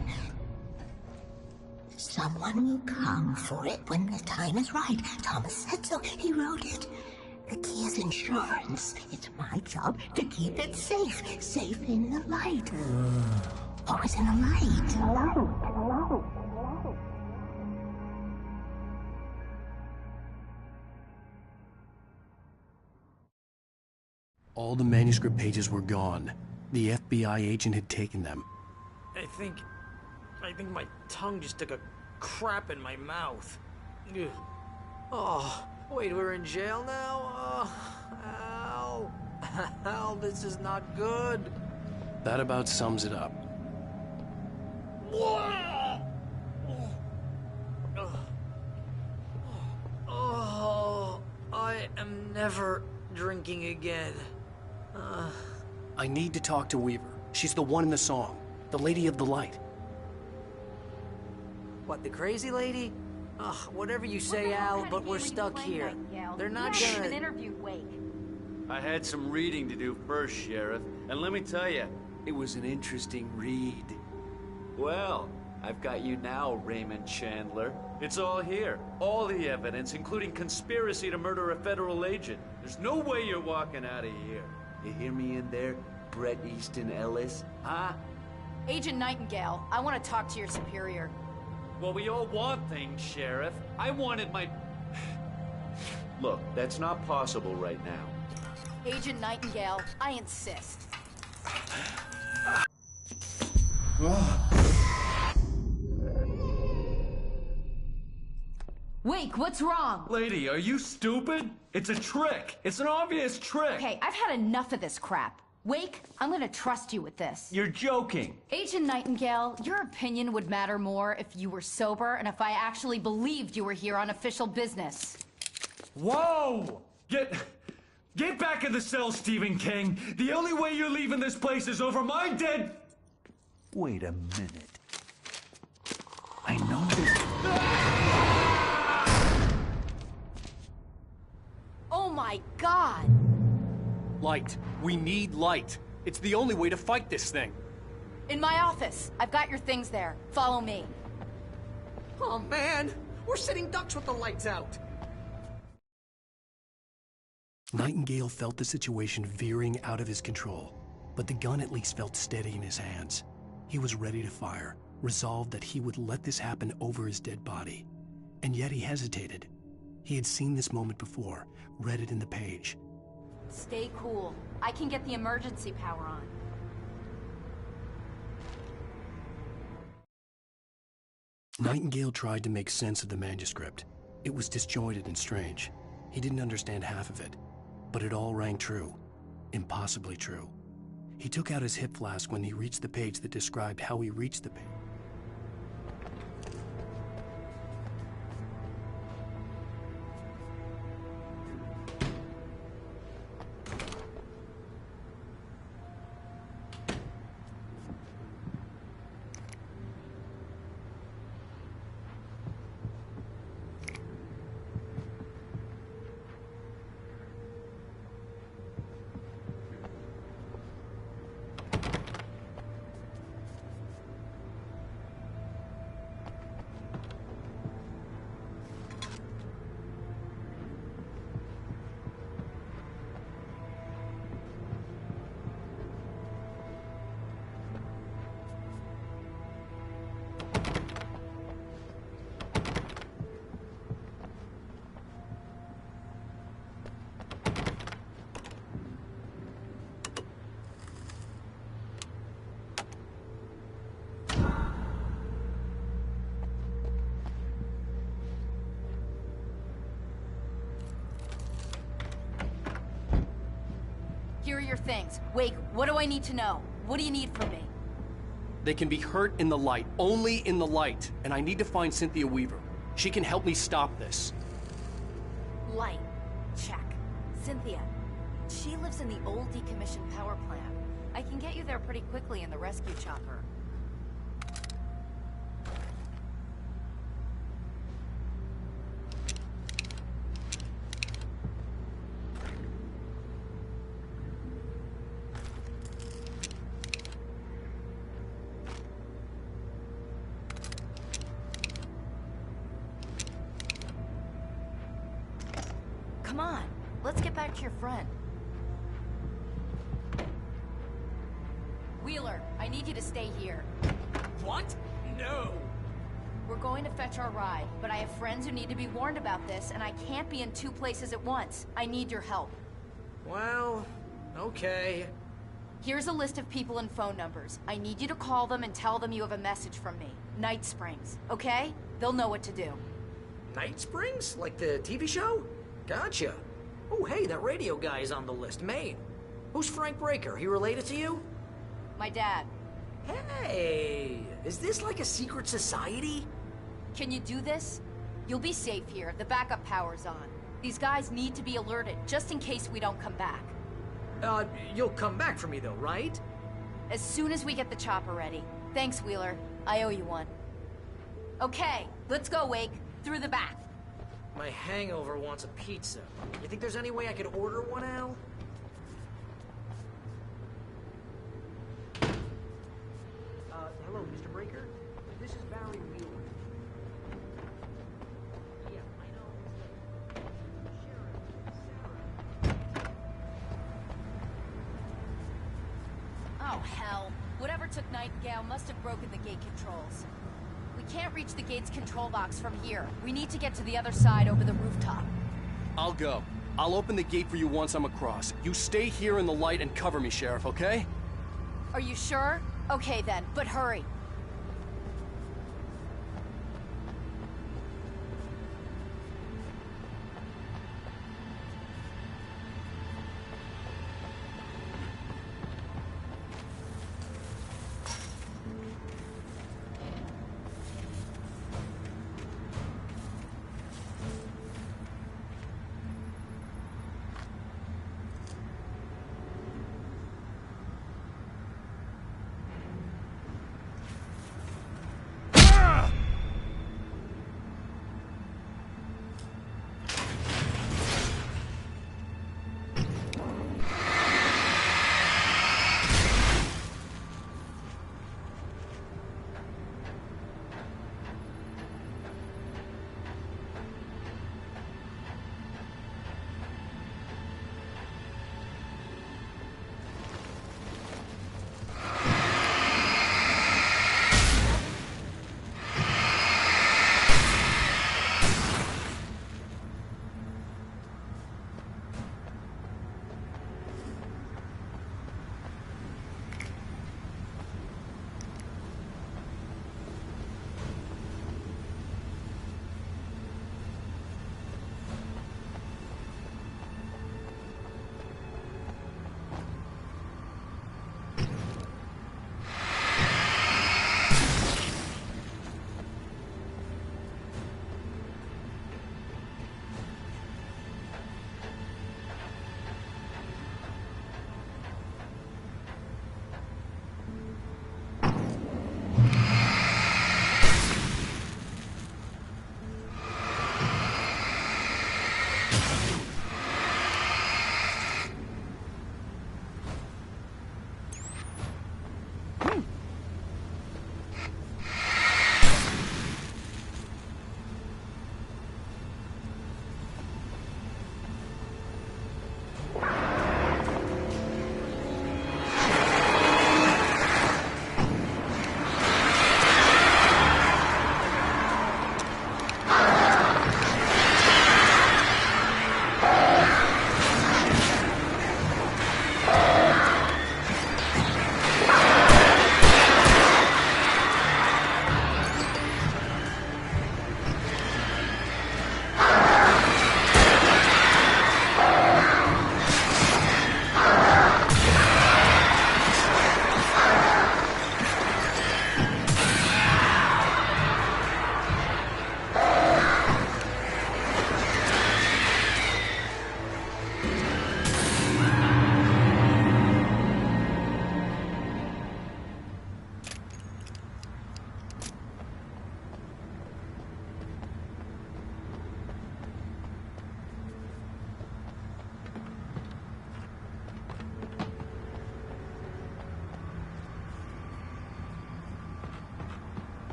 Someone will come for it when the time is right. Thomas said so. He wrote it. The key is insurance. It's my job to keep it safe. Safe in the light. Always in the light. All the manuscript pages were gone. The FBI agent had taken them. I think my tongue just took a crap in my mouth. Ugh. Oh, wait, we're in jail now? Oh, Al. Al, this is not good. That about sums it up. Oh, I am never drinking again. I need to talk to Weaver. She's the one in the song. The Lady of the Light. What, the crazy lady? Ugh, whatever you say, Al, but we're stuck here. They're not gonna... even interviewed Wake. I had some reading to do first, Sheriff, and let me tell you, it was an interesting read. Well, I've got you now, Raymond Chandler. It's all here. All the evidence, including conspiracy to murder a federal agent. There's no way you're walking out of here. You hear me in there, Bret Easton Ellis? Huh? Agent Nightingale, I want to talk to your superior. Well, we all want things, Sheriff. I wanted my... Look, that's not possible right now. Agent Nightingale, I insist. Wake, what's wrong? Lady, are you stupid? It's a trick. It's an obvious trick. Okay, I've had enough of this crap. Wake, I'm gonna trust you with this. You're joking. Agent Nightingale, your opinion would matter more if you were sober and if I actually believed you were here on official business. Whoa! Get back in the cell, Stephen King. The only way you're leaving this place is over my dead... Wait a minute. I know this... Oh my God! Light. We need light. It's the only way to fight this thing. In my office. I've got your things there. Follow me. Oh man, we're sitting ducks with the lights out. Nightingale felt the situation veering out of his control, but the gun at least felt steady in his hands. He was ready to fire, resolved that he would let this happen over his dead body. And yet he hesitated. He had seen this moment before, read it in the page. Stay cool. I can get the emergency power on. Nightingale tried to make sense of the manuscript. It was disjointed and strange. He didn't understand half of it, but it all rang true. Impossibly true. He took out his hip flask when he reached the page that described how he reached the page. Here are your things. Wake, what do I need to know? What do you need from me? They can be hurt in the light, only in the light. And I need to find Cynthia Weaver. She can help me stop this. Light. Check. Cynthia. She lives in the old decommissioned power plant. I can get you there pretty quickly in the rescue chopper. Come on, let's get back to your friend. Wheeler, I need you to stay here. What? No. We're going to fetch our ride, but I have friends who need to be warned about this, and I can't be in 2 places at once. I need your help. Well, okay. Here's a list of people and phone numbers. I need you to call them and tell them you have a message from me. Night Springs, okay? They'll know what to do. Night Springs? Like the TV show? Gotcha. Oh, hey, that radio guy is on the list. Maine. Who's Frank Breaker? He related to you? My dad. Hey, is this like a secret society? Can you do this? You'll be safe here. The backup power's on. These guys need to be alerted, just in case we don't come back. You'll come back for me though, right? As soon as we get the chopper ready. Thanks, Wheeler. I owe you one. Okay, let's go, Wake. Through the back. My hangover wants a pizza. You think there's any way I could order one, Al? Hello, Mr. Breaker? This is Barry Wheeler. Yeah, I know. Oh, hell. Whatever took Nightingale must have broken the gate controls. We can't reach the gate's control box from here. We need to get to the other side over the rooftop. I'll go. I'll open the gate for you once I'm across. You stay here in the light and cover me, Sheriff, okay? Are you sure? Okay then, but hurry.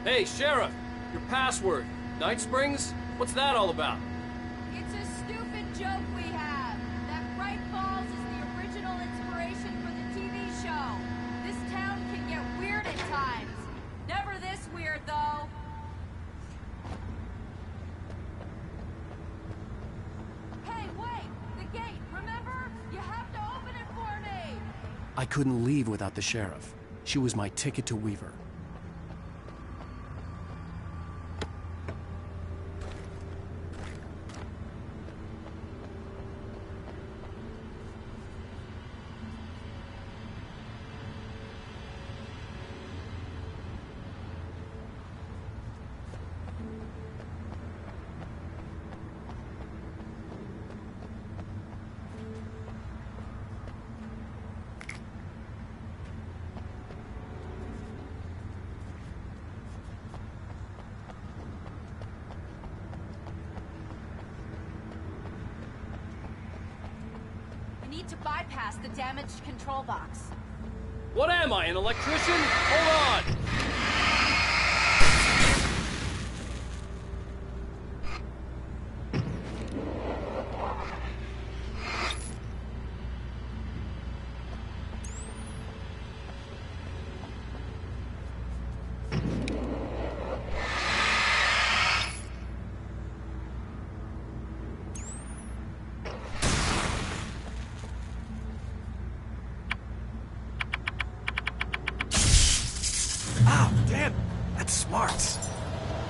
Hey, Sheriff! Your password. Night Springs? What's that all about? It's a stupid joke we have. That Bright Falls is the original inspiration for the TV show. This town can get weird at times. Never this weird, though. Hey, wait! The gate, remember? You have to open it for me! I couldn't leave without the sheriff. She was my ticket to Weaver. To bypass the damaged control box. What am I, an electrician? Hold on!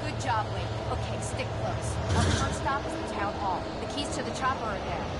Good job, Wade. Okay, stick close. Our first stop is the town hall. The keys to the chopper are there.